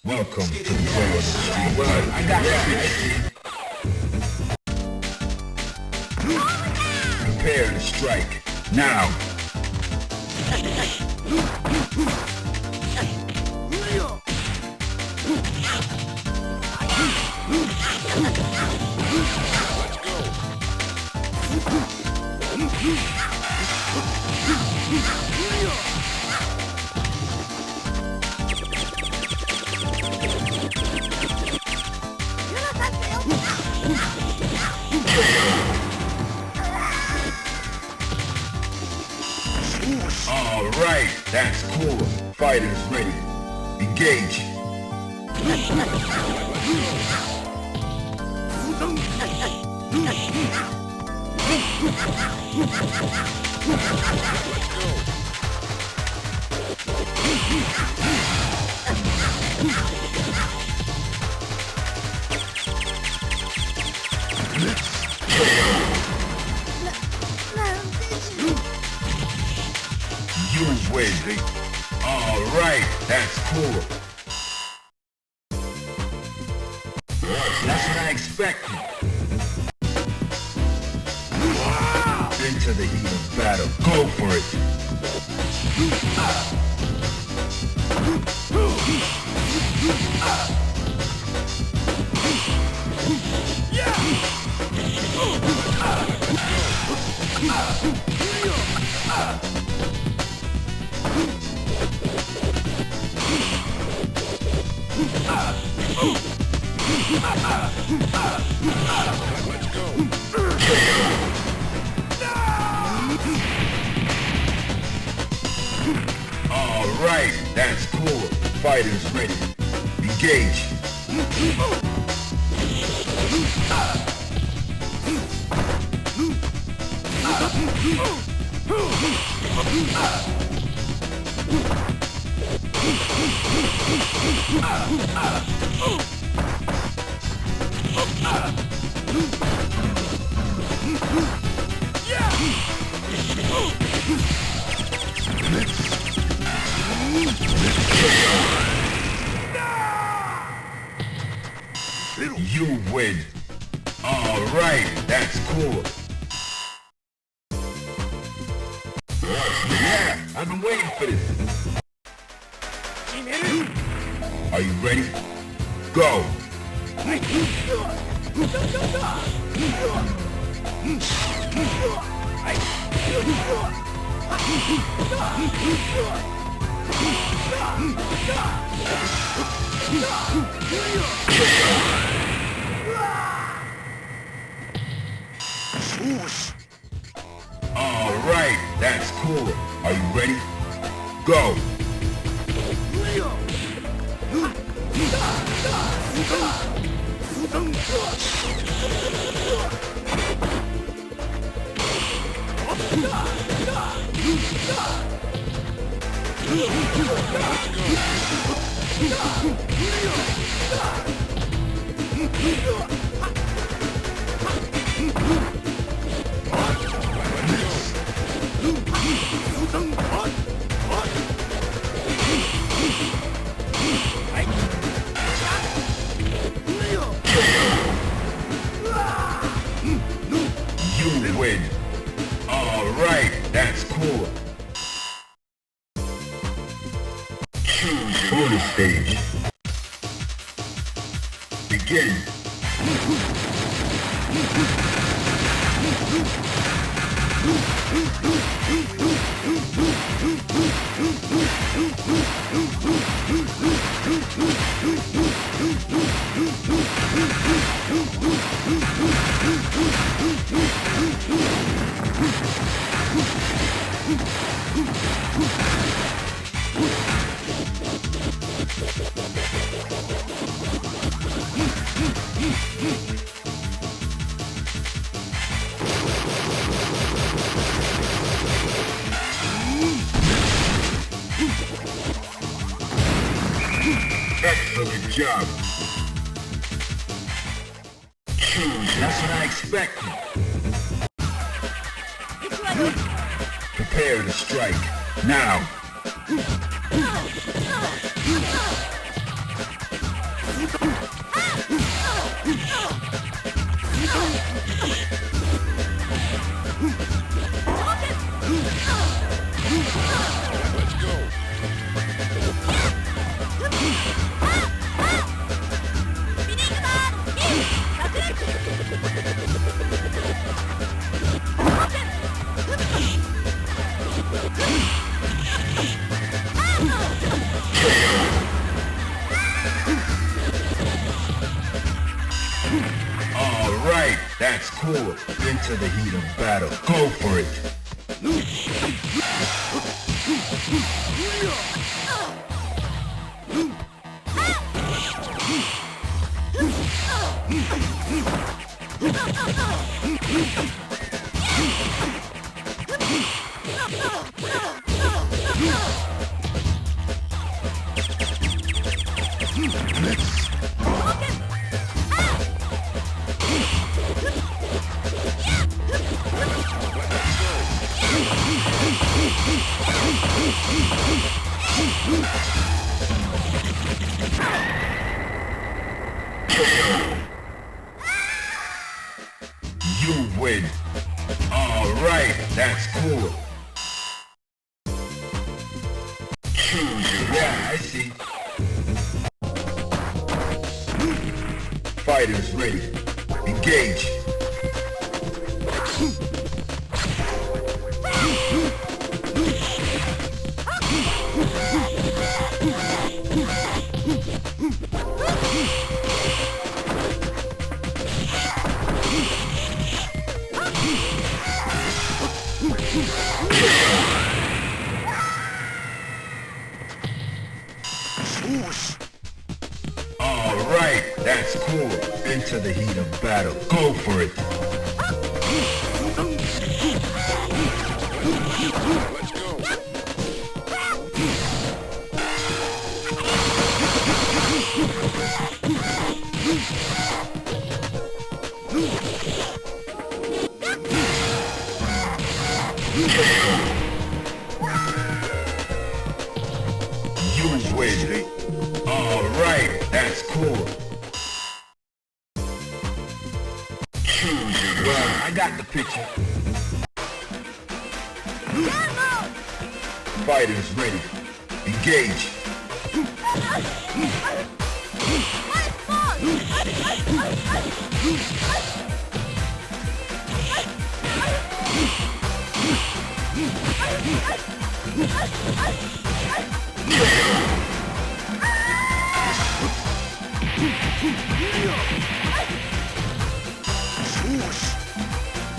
Welcome to the play of the street. Well, I got that. Prepare to strike. Now. All right, that's cool. Fighters ready. Engage. You win. All right, that's cool. That's what I expected. Into the heat of battle. Go for it. All right, that's cool. Fighters ready. Engage. You win. All right, that's cool. Yeah, I've been waiting for this. Are you ready? Go. All right, that's cool. Are you ready? Go. You win. All right, that's cool. Choose bonus stage. Begin. Excellent job. That's what I expected. Prepare to strike. Now. cool. Into the heat of battle. Go for it. You win. Alright, that's cool. Yeah, I see. Fighters ready. Engage. Alright, that's cool. Into the heat of battle. Go for it. Let's go. You win. Alright, that's cool. Well, I got the picture. Fighters ready. Engage.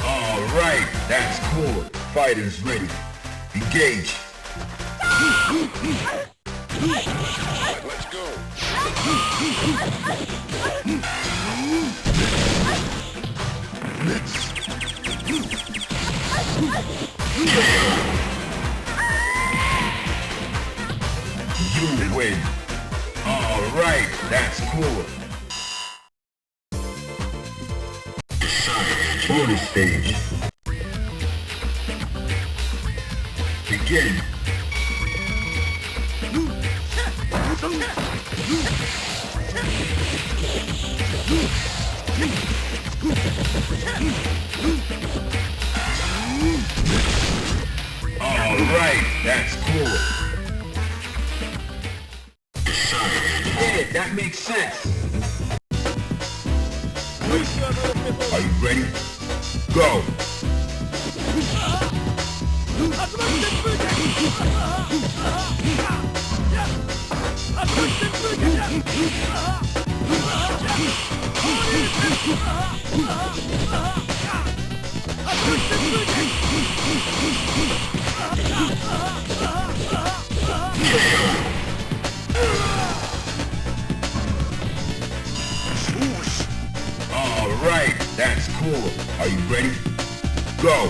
Alright, that's cool. Fighters ready. Engage. Let's go. You win. Alright, that's cool. Bonus stage. Begin. Alright, that's cool. Yeah, that makes sense. Are you ready? Go! Alright, that's cool. Are you ready? Go!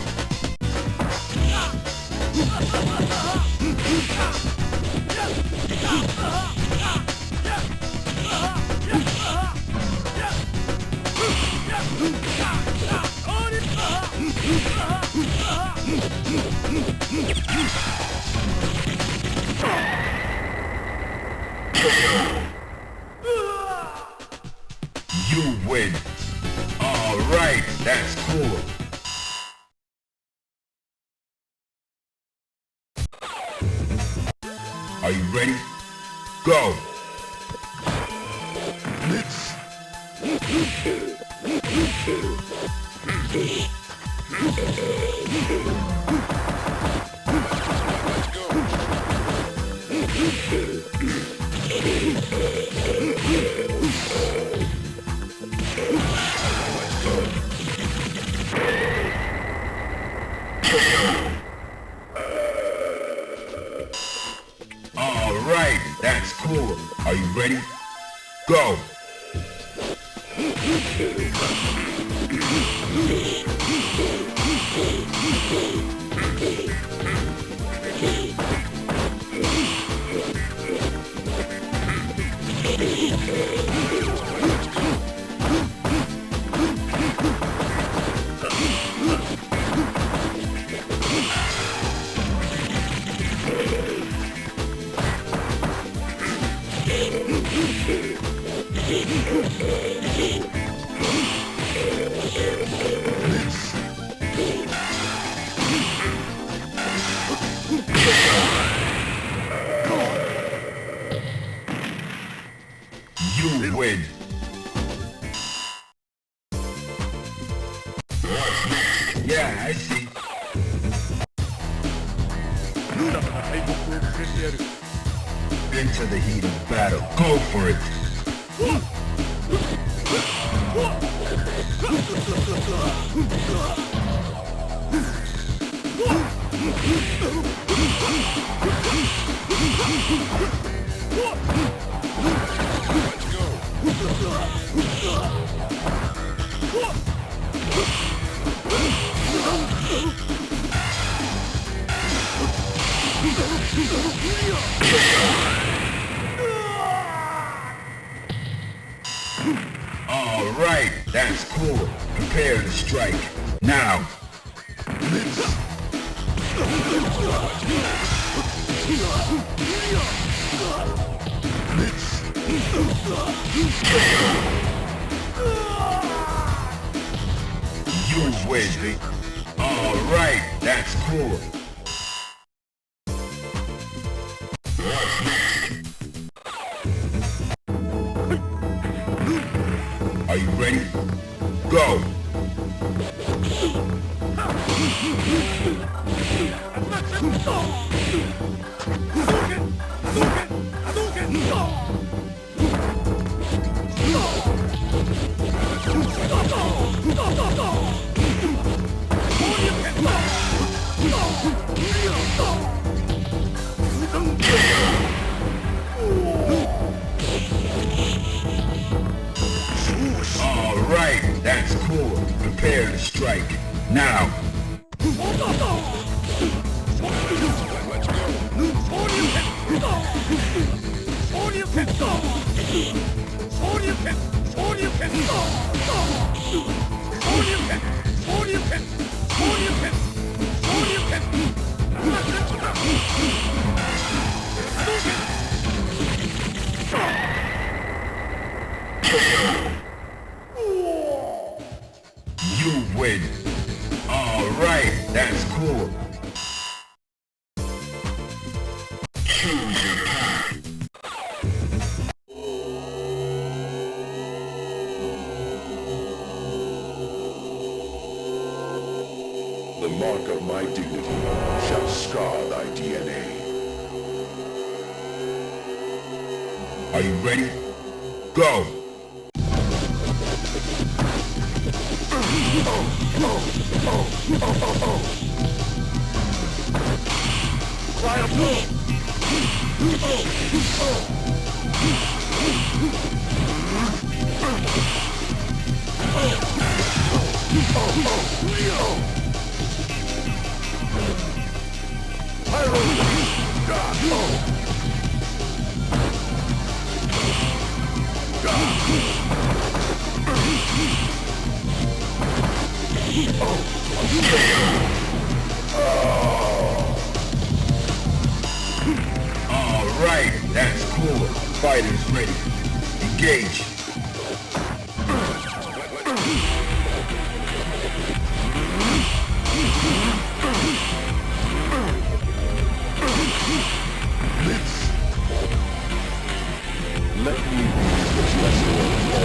You win. Alright, that's cool. Are you ready? Go! ready? Go! You win. Yeah, I see. Into the heat of battle. Go for it. All right, that's cool. Prepare to strike. Now. You win. All right, that's cool. Are you ready? Go! All right, that's cool. Prepare to strike. Now. You win. All right, that's cool. Choose your path. The mark of my dignity shall scar thy DNA. Are you ready? Go! All right, that's cool. Fighters ready. Engage. Let me be the blessing of all.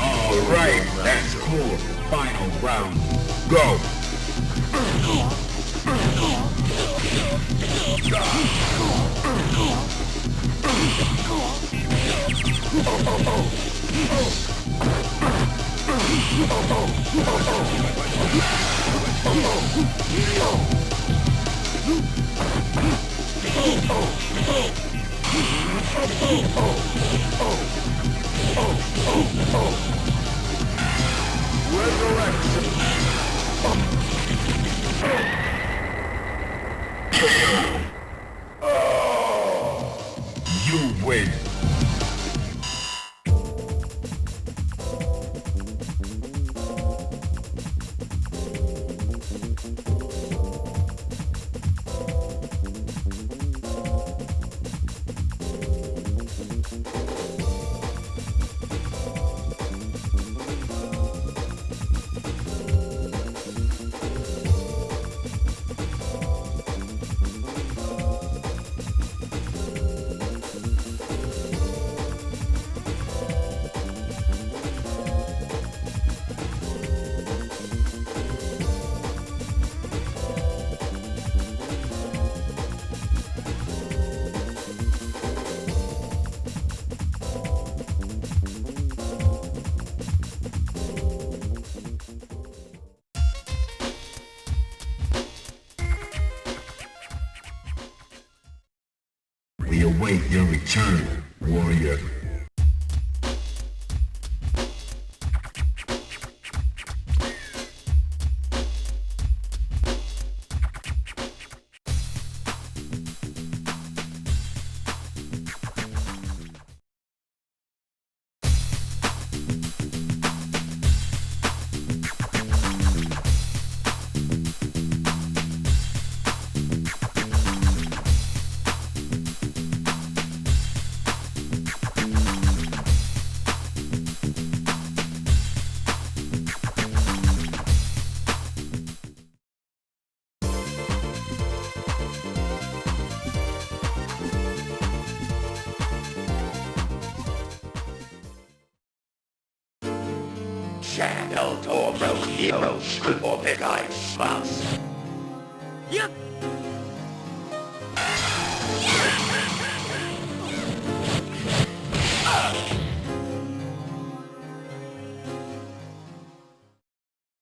All right, that's cool. Final round. Go. You win. We await your return, warrior. Channel 登録よろしくお願いします。ゆっ